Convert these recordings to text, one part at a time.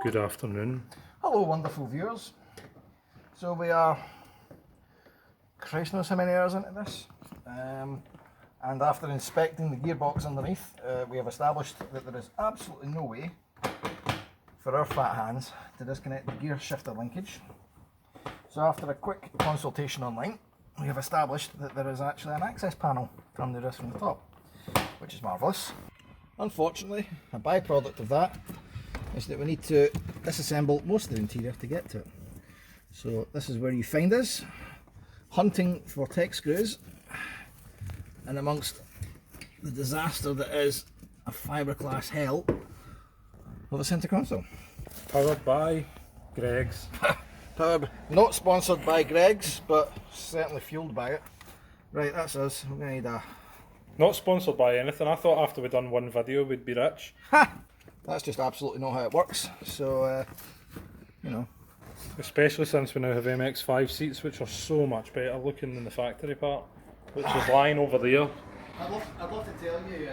Good afternoon. Hello wonderful viewers. So we are, Christ knows how many hours into this, and after inspecting the gearbox underneath, we have established that there is absolutely no way for our fat hands to disconnect the gear shifter linkage. So after a quick consultation online, we have established that there is actually an access panel to undo this from the top, which is marvellous. Unfortunately, a byproduct of that is that we need to disassemble most of the interior to get to it. So this is where you find us, hunting for tech screws, and amongst the disaster that is a fiberglass hell of a centre console. Powered by Greg's. Powered, not sponsored by Greg's, but certainly fueled by it. Right, that's us. We're going to need a... Not sponsored by anything. I thought after we'd done one video we'd be rich. Ha! That's just absolutely not how it works. So, you know. Especially since we now have MX5 seats, which are so much better looking than the factory part, which is lying over there. I'd love to tell you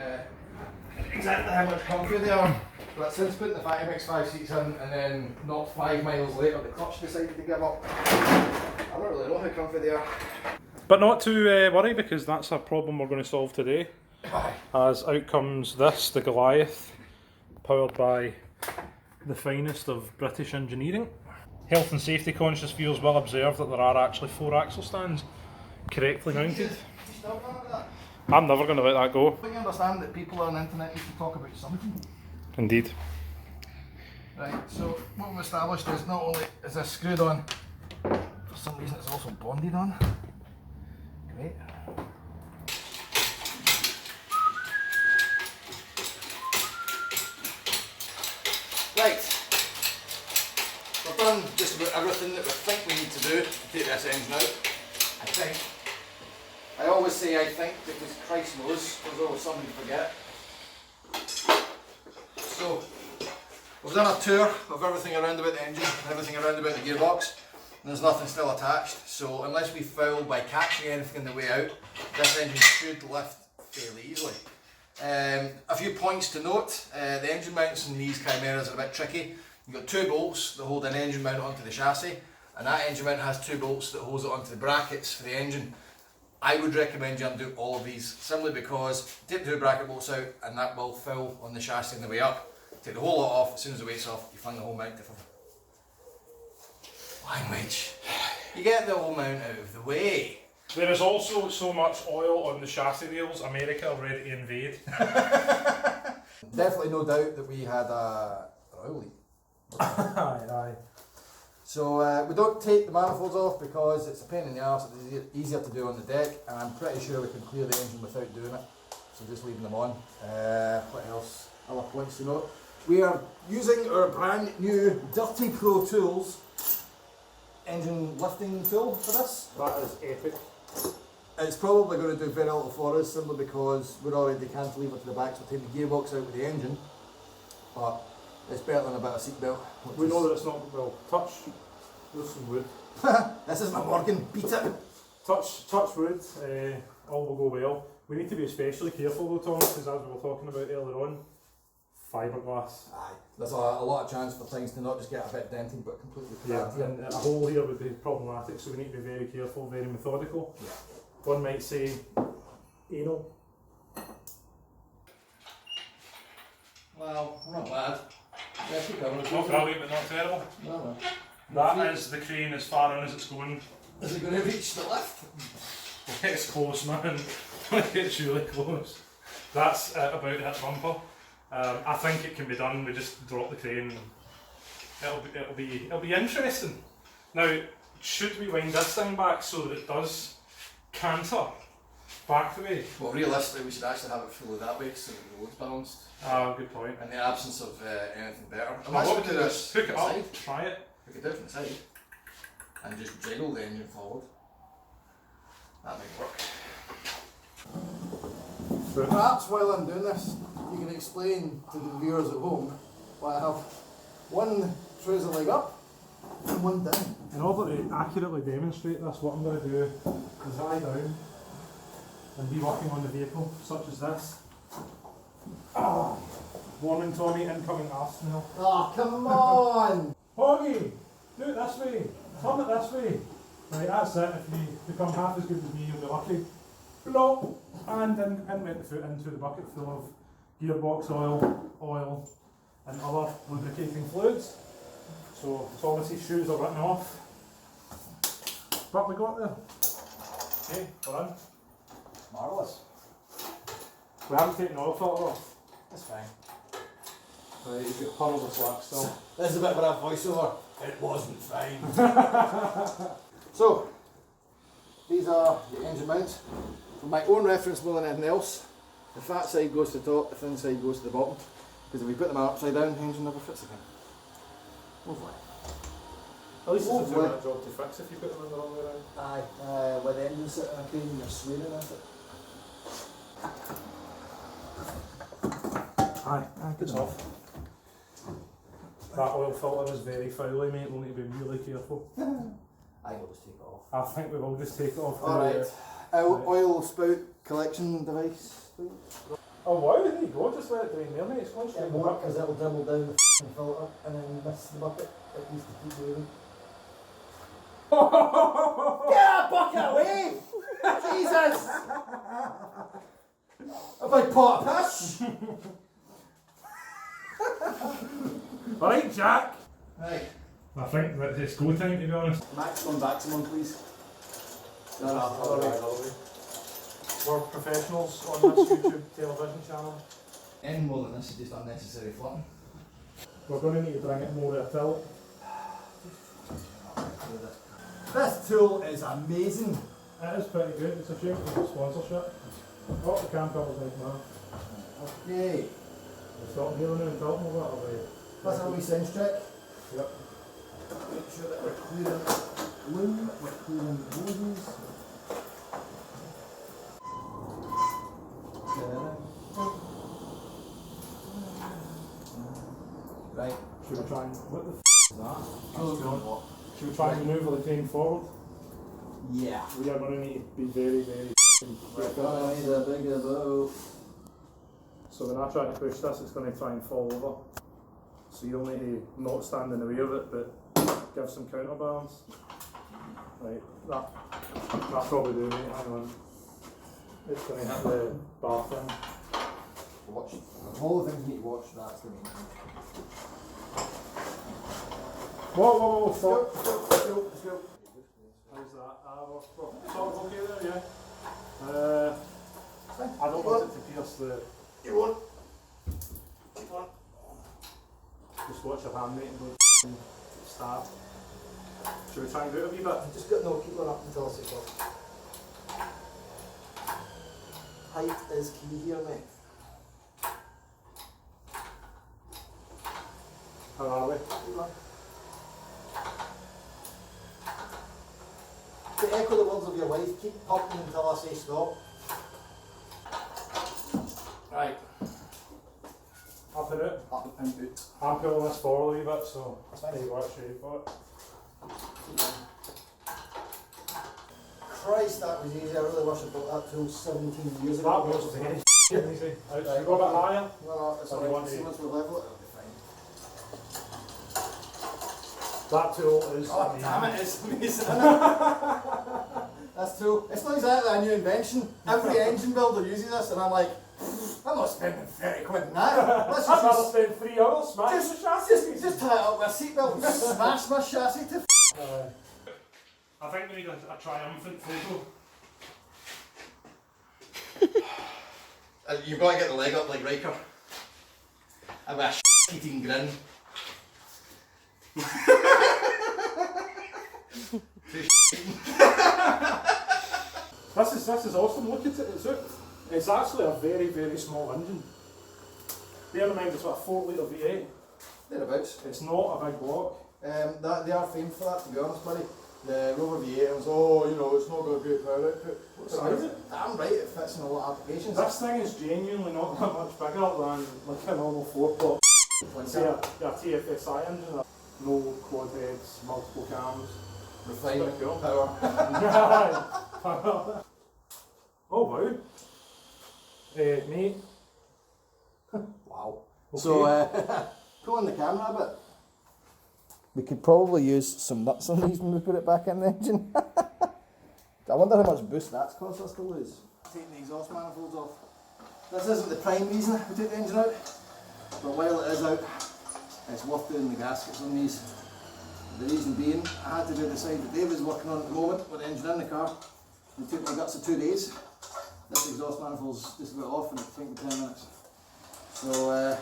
exactly how much comfier they are, but since putting the MX5 seats in and then not 5 miles later the clutch decided to give up, I don't really know how comfy they are. But not to worry, because that's a problem we're going to solve today. As out comes this, the Goliath, powered by the finest of British engineering. Health and safety conscious viewers will observe that there are actually 4 axle stands correctly mounted. I'm never going to let that go. But you understand that people on the internet need to talk about something. Indeed. Right, so what we've established is not only is this screwed on, for some reason it's also bonded on. Great. Right, we've done just about everything that we think we need to do to take this engine out, I think. I always say I think because Christ knows there's always something to forget. So, we've done a tour of everything around about the engine, everything around about the gearbox, and there's nothing still attached. So unless we foul by catching anything on the way out, this engine should lift fairly easily. A few points to note, the engine mounts in these Chimeras are a bit tricky. You've got 2 bolts that hold an engine mount onto the chassis, and that engine mount has 2 bolts that holds it onto the brackets for the engine. I would recommend you undo all of these, simply because take the 2 bracket bolts out and that will fill on the chassis on the way up. Take the whole lot off, as soon as the weight's off, you fling the whole mount different. Language. You get the whole mount out of the way. There is also so much oil on the chassis rails, America are ready to invade. Definitely no doubt that we had a oil leak. Aye. So we don't take the manifolds off because it's a pain in the arse. It's easier to do on the deck, and I'm pretty sure we can clear the engine without doing it. So just leaving them on. What else? Other points to note. We are using our brand new Dirty Pro Tools engine lifting tool for this. That is epic. It's probably going to do very little for us, simply because we're already cantilevered to the back, so we'll take the gearbox out with the engine. But it's better than a bit of seatbelt. We know that it's not, well, touch some wood. This isn't a Morgan, beat it! Touch wood, all will go well. We need to be especially careful though, Thomas, because as we were talking about earlier on, fiberglass. Aye, there's a lot of chance for things to not just get a bit dented but completely cracked. Yeah, and a hole here would be problematic, so we need to be very careful, very methodical. Yeah. One might say anal. Well, not bad. Yeah, keep going. Not brilliant, but not terrible. No. That is the crane as far in as it's going. Is it going to reach the lift? It's close, man. It's really close. That's about to hit bumper. I think it can be done. We just drop the crane. It'll be interesting. Now, should we wind this thing back so that it does canter back the way? Well, realistically, we should actually have it fully that way so the road's balanced. Ah, good point. In the absence of anything better. What we could do is hook it up, try it. We could do it from the side and just jiggle the engine forward. That might work. Perhaps while I'm doing this, you can explain to the viewers at home why I have one trouser leg up and one down. In order to accurately demonstrate this, what I'm going to do is lie down and be working on the vehicle, such as this. Warning Tommy, incoming arsenal. Oh, come on! Hoggy! Do it this way! Turn it this way! Right, that's it. If you become half as good as me, you'll be lucky. Blow! And in went the foot into the bucket full of gearbox oil, and other lubricating fluids. So Thomas's shoes are written off. But we got there. Okay, we're in. Marvellous. We haven't taken the oil filter off. That's fine. Right, you've got puddles of slack still. This is a bit of a voiceover. It wasn't fine. So, these are the engine mounts. For my own reference more than anything else, the fat side goes to the top, the thin side goes to the bottom. Because if we put them upside down, the engine never fits again. Lovely. At least it's a 2-minute job to fix if you put them in the wrong way around. Aye, with the engine sitting in a crane and you're swearing at it. Aye, good It's off. That oil filter is very fouly, mate. We'll need to be really careful. I always take it off. I think we will just take it off. Alright. Oil spout collection device. Oh wow, there you go. Just let it drain there, mate. It's going straight It in the won't, bucket. because it'll dribble down the filter and then miss the bucket. It needs to keep moving. Get that bucket away! Jesus! A big pot of piss! Alright, Jack. Right. I think that it's go time, to be honest. Maximum, please. We're professionals on this YouTube television channel. Any more than this is just unnecessary flutting. We're going to need to bring it more to a tilt. This tool is amazing. It is pretty good. It's a shame for the sponsorship. Oh, the cam filter's nice, man. Okay. We'll stop here now and tilt them over that way. That's a wee sense check. Yep. Make sure that we're clearing loom, we're clearing the hoses. Right. Should we try and... What the f*** is that? Oh, Should we try and manoeuvre the crane forward? yeah. We are going to need to be very, very careful. So when I try to push this, it's going to try and fall over. So you'll need to not stand in the way of it, but give some counterbalance. Right, that probably do, mate. Hang on. It's going to hit the bar thing. Watch. All the things you need to watch, that's the main thing. Whoa, stop. Let's go. How's that? We're sort of okay there, yeah? I don't want it to pierce the... You won't. Keep on. Just watch your hand, mate, and go stab. Should we try and do it a wee bit? Just got no, keep on up until I say stop. Height is key here, mate. How are we? Keep on. To echo the words of your wife, keep pumping until I say stop. Right. Up and out. Up and out. I'm pulling this forward a wee bit, so That's fine. you work straight for it. Christ, that was easy. I really wish I bought that tool 17 years ago. That was very easy. Should we go a bit higher? No, it's Or you alright. want As to- soon as we level it, it'll be fine. That tool is Oh, amazing. damn it, it's amazing. That's tool. It's not exactly a new invention. Every engine builder uses this, and I'm like, I'm not spending 30 quid on that. Let's I'd rather just, spend 3 hours smashing the chassis. just tie it up with a seatbelt and smash my chassis to I think we need a triumphant photo. You've got to get the leg up like Riker. And with a shit-eating grin. This is awesome. Look at it. It's actually a very, very small engine. Bear in mind it's about a 4 litre V8. Thereabouts. It's not a big block. They are famed for that, to be honest, buddy. The Rover V8 was, oh, you know, it's not got a great power output. What size is it? Damn right, it fits in a lot of applications. This thing is genuinely not that much bigger than like a normal 4-pot. Say a TFSI engine. No quad heads, multiple cams. Refined Pretty cool. power. Oh wow. Mate, Wow. Okay. So pulling the camera a bit, we could probably use some nuts on these when we put it back in the engine. I wonder how much boost that's cost us to lose. Taking the exhaust manifolds off. This isn't the prime reason we took the engine out, but while it is out, it's worth doing the gaskets on these. The reason being, I had to do the side that Dave is working on at the moment with the engine in the car. It took me guts of 2 days. This exhaust manifold's just about off in 5 to 10 minutes. So,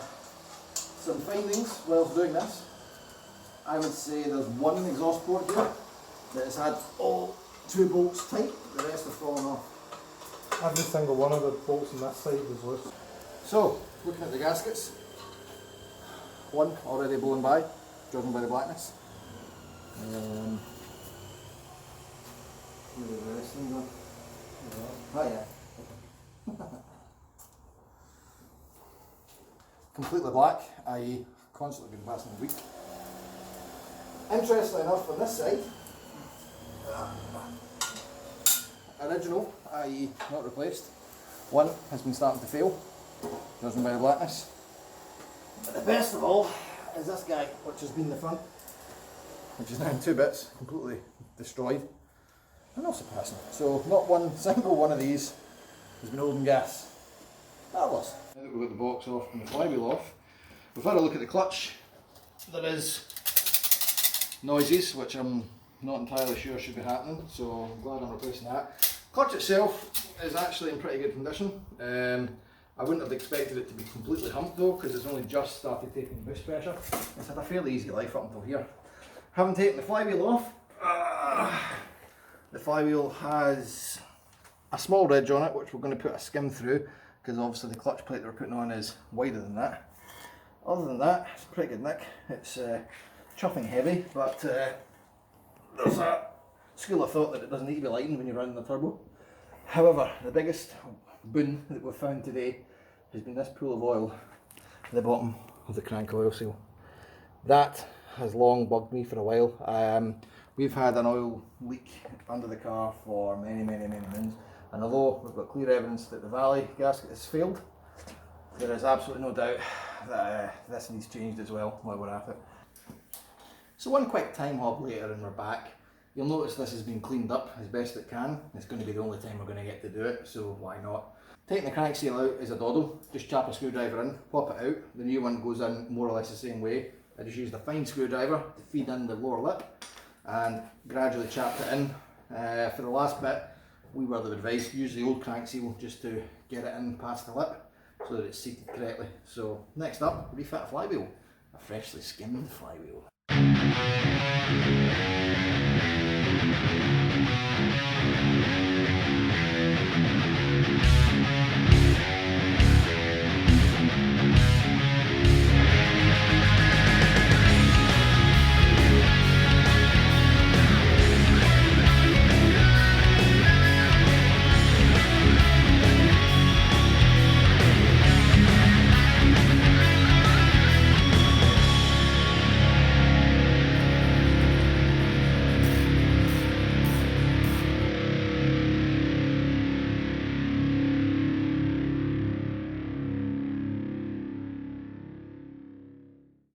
some findings while doing this. I would say there's one exhaust port here that has had all 2 bolts tight, the rest have fallen off. Every single one of the bolts on that side was loose. So, looking at the gaskets, one already blown by, driven by the blackness. Where are the rest of them gone? Oh yeah. Completely black, i.e. constantly been passing the week. Interestingly enough, on this side, original, i.e. not replaced, one has been starting to fail, driven by the blackness. But the best of all is this guy, which has been the front, which is now in 2 bits, completely destroyed, and also passing. So not one single one of these has been holding gas. Marvellous. Now that we've got the box off and the flywheel off, we've had a look at the clutch. There is noises, which I'm not entirely sure should be happening, so I'm glad I'm replacing that. Clutch itself is actually in pretty good condition. I wouldn't have expected it to be completely humped though, because it's only just started taking boost pressure. It's had a fairly easy life up until here. Having taken the flywheel off, the flywheel has a small ridge on it, which we're going to put a skim through, because obviously the clutch plate that we're putting on is wider than that. Other than that, it's pretty good nick. It's chuffing heavy, but there's a school of thought that it doesn't need to be lightened when you're running the turbo. However, the biggest boon that we've found today has been this pool of oil at the bottom of the crank oil seal. That has long bugged me for a while. We've had an oil leak under the car for many moons, and although we've got clear evidence that the Valley gasket has failed, there is absolutely no doubt that this needs changed as well while we're at it. So one quick time hop later and we're back. You'll notice this has been cleaned up as best it can. It's going to be the only time we're going to get to do it, so why not? Taking the crank seal out is a doddle. Just chap a screwdriver in, pop it out. The new one goes in more or less the same way. I just used a fine screwdriver to feed in the lower lip and gradually chapped it in. For the last bit, we were advised use the old crank seal just to get it in past the lip so that it's seated correctly. So next up, refit a flywheel, a freshly skimmed flywheel.